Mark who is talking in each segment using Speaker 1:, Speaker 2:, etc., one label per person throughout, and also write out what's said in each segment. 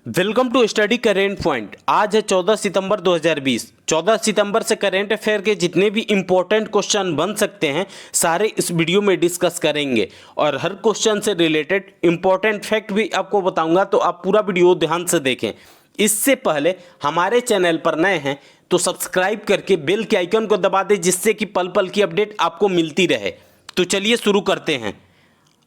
Speaker 1: Welcome to study current point. आज है 14 सितंबर 2020। 14 सितंबर से करेंट अफेयर के जितने भी इंपॉर्टेंट क्वेश्चन बन सकते हैं सारे इस वीडियो में डिस्कस करेंगे और हर क्वेश्चन से रिलेटेड इंपॉर्टेंट फैक्ट भी आपको बताऊंगा, तो आप पूरा वीडियो ध्यान से देखें। इससे पहले हमारे चैनल पर नए हैं तो सब्सक्राइब करके बेल के आइकन को दबा दें, जिससे कि पल पल की अपडेट आपको मिलती रहे। तो चलिए शुरू करते हैं।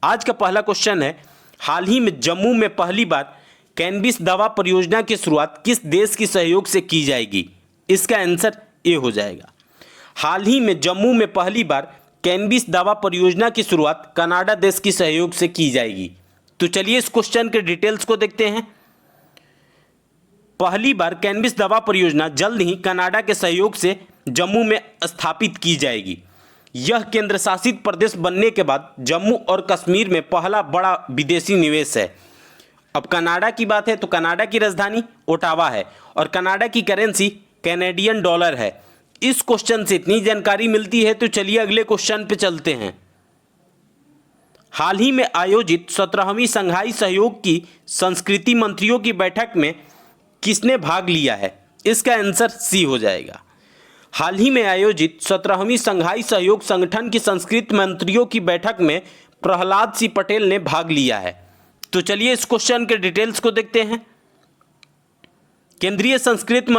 Speaker 1: आज का पहला क्वेश्चन है, हाल ही में जम्मू में पहली बार कैनबिस दवा परियोजना की शुरुआत किस देश के सहयोग से की जाएगी? इसका आंसर ए हो जाएगा। हाल ही में जम्मू में पहली बार कैनबिस दवा परियोजना की शुरुआत कनाडा देश के सहयोग से की जाएगी। तो चलिए इस क्वेश्चन के डिटेल्स को देखते हैं। पहली बार कैनबिस दवा परियोजना जल्द ही कनाडा के सहयोग से जम्मू में स्थापित की जाएगी। यह केंद्र शासित प्रदेश बनने के बाद जम्मू और कश्मीर में पहला बड़ा विदेशी निवेश है। अब कनाडा की बात है तो कनाडा की राजधानी ओटावा है और कनाडा की करेंसी कैनेडियन डॉलर है। इस क्वेश्चन से इतनी जानकारी मिलती है, तो चलिए अगले क्वेश्चन पे चलते हैं। हाल ही में आयोजित 17वीं संघाई सहयोग की संस्कृति मंत्रियों की बैठक में किसने भाग लिया है? इसका आंसर सी हो जाएगा। हाल ही में आयोजित 17वीं संघाई सहयोग संगठन की संस्कृति मंत्रियों की बैठक में प्रहलाद सिंह पटेल ने भाग लिया है। तो चलिए इस क्वेश्चन के डिटेल्स को देखते हैं। केंद्रीय संस्कृति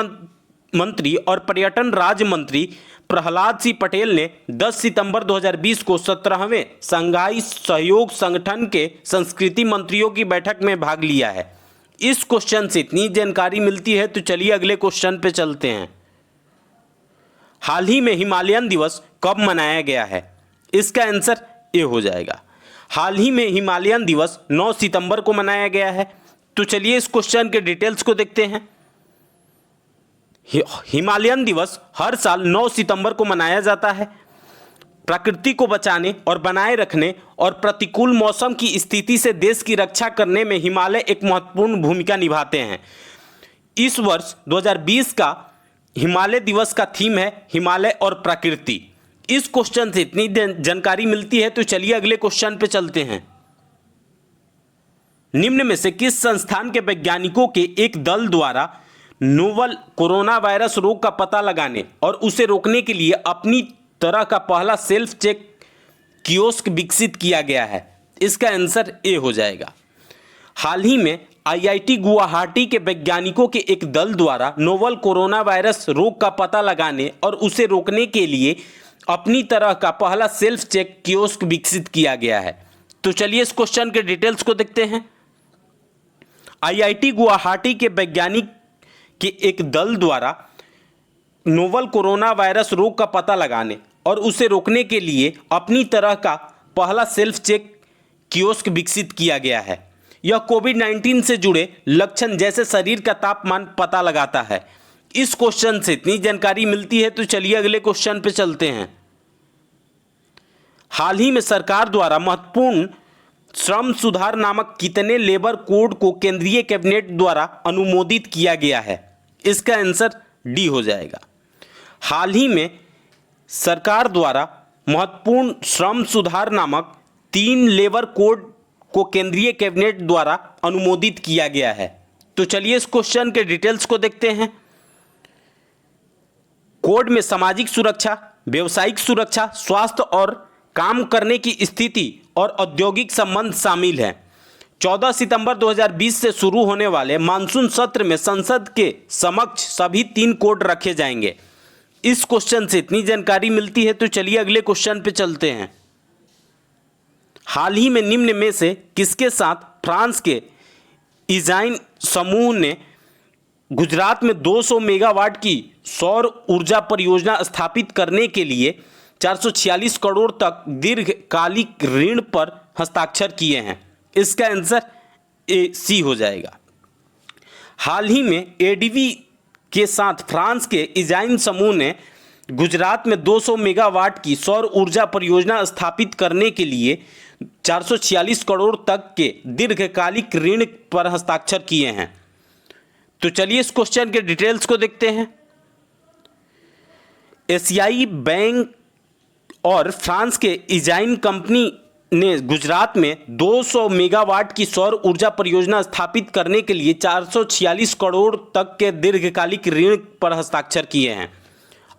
Speaker 1: मंत्री और पर्यटन राज्य मंत्री प्रहलाद सिंह पटेल ने 10 सितंबर 2020 को 17वें संघाई सहयोग संगठन के संस्कृति मंत्रियों की बैठक में भाग लिया है। इस क्वेश्चन से इतनी जानकारी मिलती है, तो चलिए अगले क्वेश्चन पे चलते हैं। हाल ही में हिमालयन दिवस कब मनाया गया है? इसका आंसर ए हो जाएगा। हाल ही में हिमालयन दिवस 9 सितंबर को मनाया गया है। तो चलिए इस क्वेश्चन के डिटेल्स को देखते हैं। हिमालयन दिवस हर साल 9 सितंबर को मनाया जाता है। प्रकृति को बचाने और बनाए रखने और प्रतिकूल मौसम की स्थिति से देश की रक्षा करने में हिमालय एक महत्वपूर्ण भूमिका निभाते हैं। इस वर्ष 2020 का हिमालय दिवस का थीम है हिमालय और प्रकृति। इस क्वेश्चन से इतनी जानकारी मिलती है, तो चलिए अगले क्वेश्चन पे चलते हैं। निम्न में से किस संस्थान के वैज्ञानिकों के एक दल द्वारा नोवल कोरोना वायरस रोग का पता लगाने और उसे रोकने के लिए अपनी तरह का पहला सेल्फ चेक कियोस्क विकसित किया गया है? इसका आंसर ए हो जाएगा। हाल ही में आईआईटी गुवाहाटी के वैज्ञानिकों के एक दल द्वारा नोवल कोरोना वायरस रोग का पता लगाने और उसे रोकने के लिए अपनी तरह का पहला सेल्फ चेक कियोस्क विकसित किया गया है। तो चलिए इस क्वेश्चन के डिटेल्स को देखते हैं। आईआईटी गुवाहाटी के वैज्ञानिक के एक दल द्वारा नोवल कोरोना वायरस रोग का पता लगाने और उसे रोकने के लिए अपनी तरह का पहला सेल्फ चेक कियोस्क विकसित किया गया है। यह कोविड-19 से जुड़े लक्षण जैसे शरीर का तापमान पता लगाता है। इस क्वेश्चन से इतनी जानकारी मिलती है, तो चलिए अगले क्वेश्चन पे चलते हैं। हाल ही में सरकार द्वारा महत्वपूर्ण श्रम सुधार नामक कितने लेबर कोड को केंद्रीय कैबिनेट द्वारा अनुमोदित किया गया है? इसका आंसर डी हो जाएगा। हाल ही में सरकार द्वारा महत्वपूर्ण श्रम सुधार नामक 3 लेबर कोड को केंद्रीय कैबिनेट द्वारा अनुमोदित किया गया है। तो चलिए इस क्वेश्चन के डिटेल्स को देखते हैं। कोड में सामाजिक सुरक्षा, व्यवसायिक सुरक्षा, स्वास्थ्य और काम करने की स्थिति और औद्योगिक संबंध शामिल हैं। 14 सितंबर 2020 से शुरू होने वाले मानसून सत्र में संसद के समक्ष सभी 3 कोड रखे जाएंगे। इस क्वेश्चन से इतनी जानकारी मिलती है, तो चलिए अगले क्वेश्चन पे चलते हैं। हाल ही में निम्न में से किसके साथ फ्रांस के इजाइन समूह ने गुजरात में 200 मेगावाट की सौर ऊर्जा परियोजना स्थापित करने के लिए 446 करोड़ तक दीर्घकालिक ऋण पर हस्ताक्षर किए हैं? इसका आंसर ए सी हो जाएगा। हाल ही में एडीबी के साथ फ्रांस के इजाइन समूह ने गुजरात में 200 मेगावाट की सौर ऊर्जा परियोजना स्थापित करने के लिए 446 करोड़ तक के दीर्घकालिक ऋण पर हस्ताक्षर किए हैं। तो चलिए इस क्वेश्चन के डिटेल्स को देखते हैं। एशियाई बैंक और फ्रांस के इजाइन कंपनी ने गुजरात में 200 मेगावाट की सौर ऊर्जा परियोजना स्थापित करने के लिए 446 करोड़ तक के दीर्घकालिक ऋण पर हस्ताक्षर किए हैं।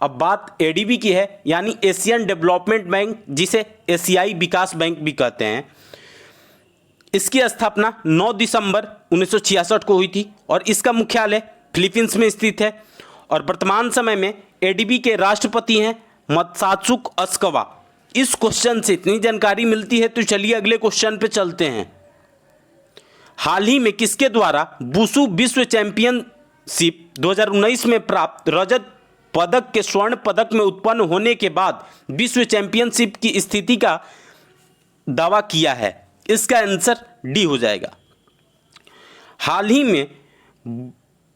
Speaker 1: अब बात एडीबी की है, यानी एशियन डेवलपमेंट बैंक, जिसे एशियाई विकास बैंक भी कहते हैं। इसकी स्थापना 9 दिसंबर 1966 को हुई थी और इसका मुख्यालय फिलीपींस में स्थित है और वर्तमान समय में एडीबी के राष्ट्रपति हैं मत्सात्सुक अस्कवा। इस क्वेश्चन से इतनी जानकारी मिलती है, तो चलिए अगले क्वेश्चन पे चलते हैं। हाल ही में किसके द्वारा वुशु विश्व चैंपियनशिप 2019 में प्राप्त रजत पदक के स्वर्ण पदक में उत्पन्न होने के बाद विश्व चैंपियनशिप की स्थिति का दावा किया है? इसका आंसर डी हो जाएगा। हाल ही में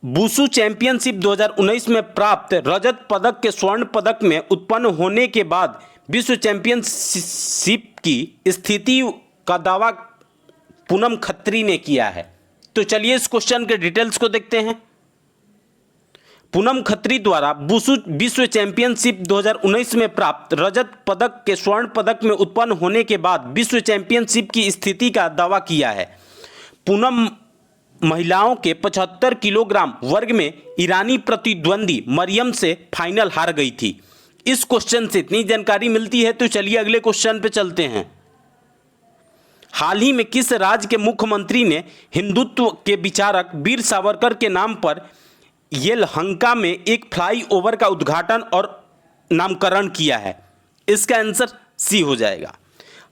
Speaker 1: वुशु चैंपियनशिप 2019 में प्राप्त रजत पदक के स्वर्ण पदक में उत्पन्न होने के बाद विश्व चैंपियनशिप की स्थिति का दावा पूनम खत्री ने किया है। तो चलिए इस क्वेश्चन के डिटेल्स को देखते हैं। पूनम खत्री द्वारा वुशु विश्व चैंपियनशिप 2019 में प्राप्त रजत पदक के स्वर्ण पदक में उत्पन्न होने के बाद विश्व चैंपियनशिप की स्थिति का दावा किया है। पूनम महिलाओं के 75 किलोग्राम वर्ग में ईरानी प्रतिद्वंदी मरियम से फाइनल हार गई थी। इस क्वेश्चन से इतनी जानकारी मिलती है, तो चलिए अगले क्वेश्चन पे चलते हैं। हाल ही में किस राज्य के मुख्यमंत्री ने हिंदुत्व के विचारक वीर सावरकर के नाम पर येलहंका में एक फ्लाईओवर का उद्घाटन और नामकरण किया है? इसका आंसर सी हो जाएगा।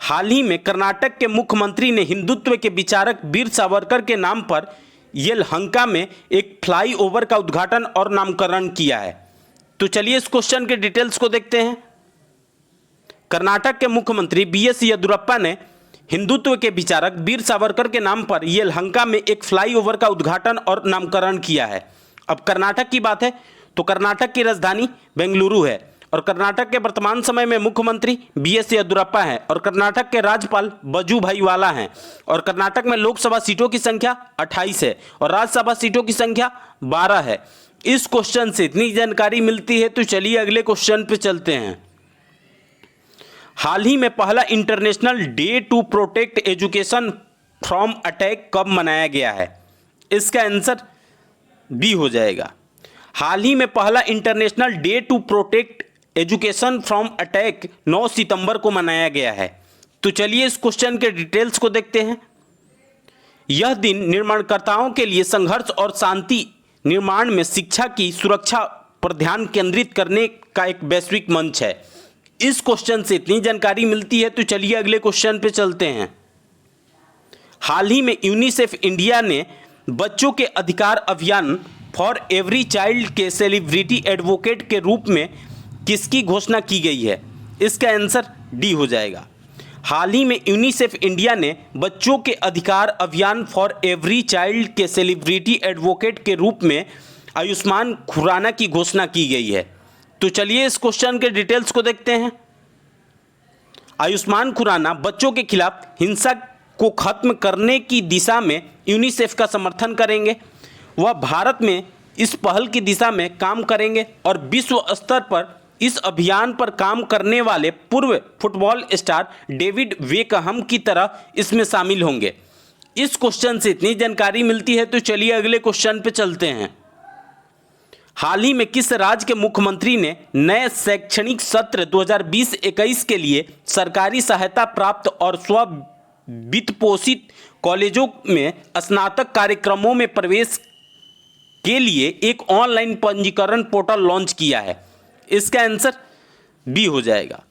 Speaker 1: हाल ही में कर्नाटक के मुख्यमंत्री ने हिंदुत्व के विचारक वीर सावरकर के नाम पर येलहंका में एक फ्लाईओवर का उद्घाटन और नामकरण किया है। तो चलिए इस क्वेश्चन के डिटेल्स को देखते हैं। कर्नाटक के मुख्यमंत्री बीएस येदियुरप्पा ने हिंदुत्व के विचारक वीर सावरकर के नाम पर येलहंका में एक फ्लाईओवर का उद्घाटन और नामकरण किया है। अब कर्नाटक की बात है तो कर्नाटक की राजधानी बेंगलुरु है और कर्नाटक के वर्तमान समय में मुख्यमंत्री बीएस येदियुरप्पा हैं और कर्नाटक के राज्यपाल वजुभाई वाला हैं और कर्नाटक में लोकसभा सीटों की संख्या 28 है और राज्यसभा सीटों की संख्या 12 है। इस क्वेश्चन से इतनी जानकारी मिलती है, तो चलिए अगले क्वेश्चन पे चलते हैं। हाल ही में पहला international day to protect education from attack कब मनाया गया है? इसका आंसर बी हो जाएगा। हाल ही में पहला international day to protect education from attack 9 सितंबर को मनाया गया है। तो चलिए इस क्वेश्चन के डिटेल्स को देखते हैं। यह दिन निर्माणकर्ताओं के लिए संघर्ष और शांति निर्माण में शिक्षा की सुरक्षा पर ध्यान केंद्रित करने का एक वैश्विक मंच है। इस क्वेश्चन से इतनी जानकारी मिलती है, तो चलिए अगले क्वेश्चन पे चलते हैं। हाल ही में यूनिसेफ इंडिया ने बच्चों के अधिकार अभियान फॉर एवरी चाइल्ड के सेलिब्रिटी एडवोकेट के रूप में किसकी घोषणा की गई है? इसका आंसर डी हो जाएगा। हाल ही में यूनिसेफ इंडिया ने बच्चों के अधिकार अभियान फॉर एवरी चाइल्ड के सेलिब्रिटी एडवोकेट के रूप में आयुष्मान खुराना की घोषणा की गई है। तो चलिए इस क्वेश्चन के डिटेल्स को देखते हैं। आयुष्मान खुराना बच्चों के खिलाफ हिंसा को खत्म करने की दिशा में यूनिसेफ का समर्थन करेंगे। वह भारत में इस पहल की दिशा में काम करेंगे और विश्व स्तर पर इस अभियान पर काम करने वाले पूर्व फुटबॉल स्टार डेविड बेकहम की तरह इसमें शामिल होंगे। इस क्वेश्चन से इतनी जानकारी मिलती है, तो चलिए अगले क्वेश्चन पे चलते हैं। हाल ही में किस राज्य के मुख्यमंत्री ने नए शैक्षणिक सत्र 2020-21 के लिए सरकारी सहायता प्राप्त और स्व वित्तपोषित कॉलेजों में स्नातक कार्यक्रमों में प्रवेश के लिए एक ऑनलाइन पंजीकरण पोर्टल लॉन्च किया है? इसका आंसर बी हो जाएगा।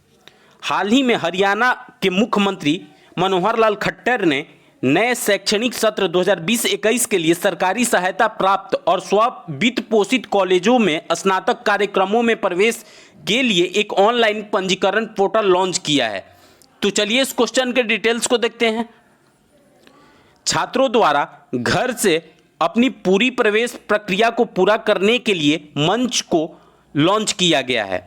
Speaker 1: हाल ही में हरियाणा के मुख्यमंत्री मनोहर लाल खट्टर ने नए शैक्षणिक सत्र 2020-21 के लिए सरकारी सहायता प्राप्त और स्व वित्तपोषित कॉलेजों में स्नातक कार्यक्रमों में प्रवेश के लिए एक ऑनलाइन पंजीकरण पोर्टल लॉन्च किया है। तो चलिए इस क्वेश्चन के डिटेल्स को देखते हैं। छात्रों द्वारा घर से अपनी पूरी प्रवेश प्रक्रिया को पूरा करने के लिए मंच को लॉन्च किया गया है।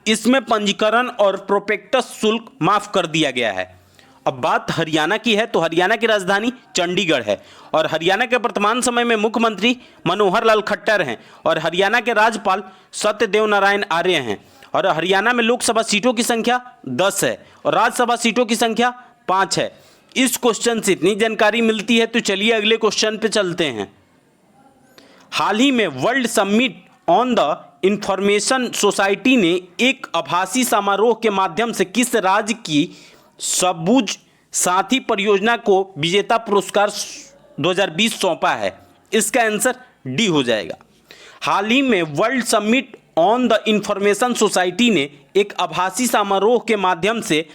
Speaker 1: इसमें पंजीकरण और प्रोस्पेक्टस शुल्क माफ कर दिया गया है अब बात हरियाणा की है तो हरियाणा की राजधानी चंडीगढ़ है और हरियाणा के वर्तमान समय में मुख्यमंत्री मनोहर लाल खट्टर हैं और हरियाणा के राज्यपाल सत्यदेव नारायण आर्य हैं और हरियाणा में लोकसभा सीटों की संख्या 10 है और राज्यसभा सीटों की संख्या 5 है। इस क्वेश्चन से इतनी जानकारी मिलती है तो चलिए अगले क्वेश्चन पे चलते हैं। हाल ही में world summit on the information society ने एक आभासी समारोह के माध्यम से किस राज्य की सबूज साथी परियोजना को विजेता पुरस्कार 2020 सौंपा है? इसका आंसर डी हो जाएगा। हाल ही में world summit on the information society ने एक आभासी समारोह के माध्यम से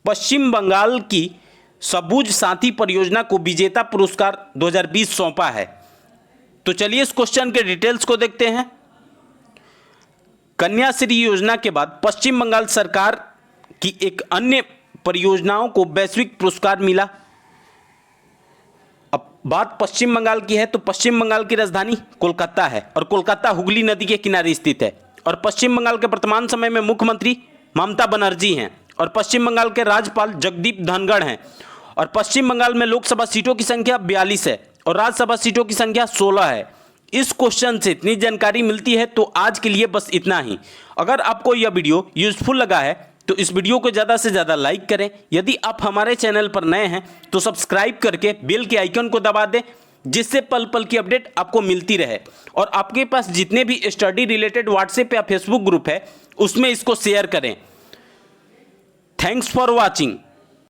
Speaker 1: पश्चिम बंगाल की सबूज साथी परियोजना को विजेता पुरस्कार 2020 सौंपा है। तो चलिए इस क्वेश्चन के डिटेल्स को देखते हैं। कन्याश्री योजना के बाद पश्चिम बंगाल सरकार की एक अन्य परियोजनाओं को वैश्विक पुरस्कार मिला। अब बात पश्चिम बंगाल की है तो पश्चिम बंगाल की राजधानी कोलकाता है और कोलकाता हुगली नदी के किनारे स्थित है और पश्चिम बंगाल के वर्तमान समय में मुख्यमंत्री ममता बनर्जी हैं और पश्चिम बंगाल के राज्यपाल जगदीप धनखड़ हैं और पश्चिम बंगाल में लोकसभा सीटों की संख्या 42 है और राज्यसभा सीटों की संख्या 16 है। इस क्वेश्चन से इतनी जानकारी मिलती है तो आज के लिए बस इतना ही। अगर आपको यह वीडियो यूजफुल लगा है तो इस वीडियो को ज़्यादा से ज़्यादा लाइक करें। यदि आप हमारे चैनल पर नए हैं तो सब्सक्राइब करके बेल के आइकन को दबा दें जिससे पल पल की अपडेट आपको मिलती रहे और आपके पास जितने भी स्टडी रिलेटेड व्हाट्सएप या फेसबुक ग्रुप है उसमें इसको शेयर करें। Thanks for watching.